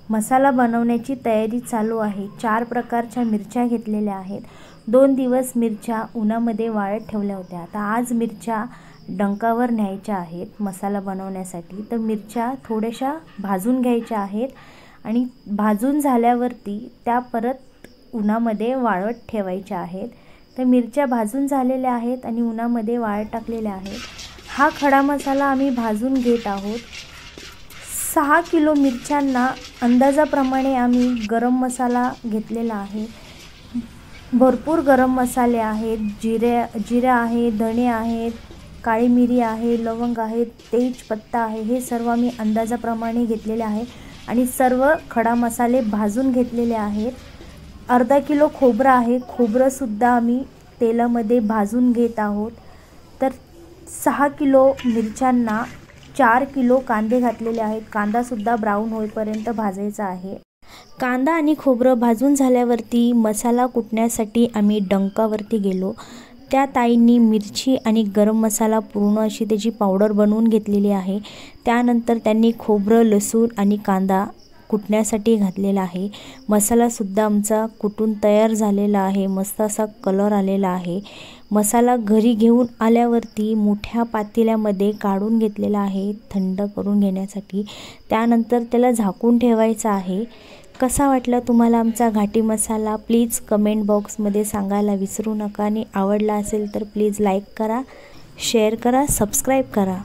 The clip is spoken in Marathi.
मसाला बनवण्याची तयारी चालू आहे। 4 प्रकारच्या मिरच्या घेतलेल्या आहेत। 2 दिवस मिरच्या उन्हामध्ये वाळत ठेवल्या होत्या। आता आज मिरच्या डंकावर न्यायच्या आहेत मसाला बनवण्यासाठी। तर मिरच्या थोड्याशा भाजून घ्यायच्या आहेत आणि भाजून झाल्यावरती त्या परत उन्हामध्ये वाळत ठेवायच्या आहेत। तर मिरच्या भाजून झालेल्या आहेत आणि उन्हामध्ये वाळत टाकलेल्या आहेत। हा खडा मसाला आम्ही भाजून घेत आहोत। 6 किलो मिरच्यांना अंदाजाप्रमाणे आम्ही गरम मसाला घेतलेला आहे। भरपूर गरम मसाले आहेत, जिरा आहे, धणे आहेत, काळी मिरी आहे, लवंग आहे, तेजपत्ता आहे। हे सर्व आम्ही अंदाजाप्रमाणे घेतलेले आहे आणि सर्व खडा मसाले भाजून घेतलेले आहेत। अर्धा किलो खोबरं आहे, खोबरं सुद्धा आम्ही तेलामध्ये भाजून घेत आहोत। तर 6 किलो मिरच्यांना 4 किलो कांदे घातलेले आहेत। कांदा सुद्धा ब्राऊन होईपर्यंत भाजायचा आहे। कांदा आणि खोबरं भाजून झाल्यावरती मसाला कुटण्यासाठी आम्ही डंकावरती गेलो। त्या ताईंनी मिरची आणि गरम मसाला पूर्ण अशी त्याची पावडर बनवून घेतलेली आहे। त्यानंतर त्यांनी खोबरं, लसूण आणि कांदा कुटण्यासाठी घातलेला आहे। मसाला सुद्धा आमचा कुटून तयार झालेला आहे। मस्त असा कलर आलेला आहे। मसाला घरी घेऊन आल्यावरती मोठ्या पातेल्यामध्ये काढून घेतलेला आहे थंड करून घेण्यासाठी। त्यानंतर त्याला झाकून ठेवायचा आहे। कसा वाटला तुम्हाला आमचा घाटी मसाला प्लीज कमेंट बॉक्समध्ये सांगायला विसरू नका आणि आवडला असेल तर प्लीज लाईक करा, शेअर करा, सबस्क्राईब करा।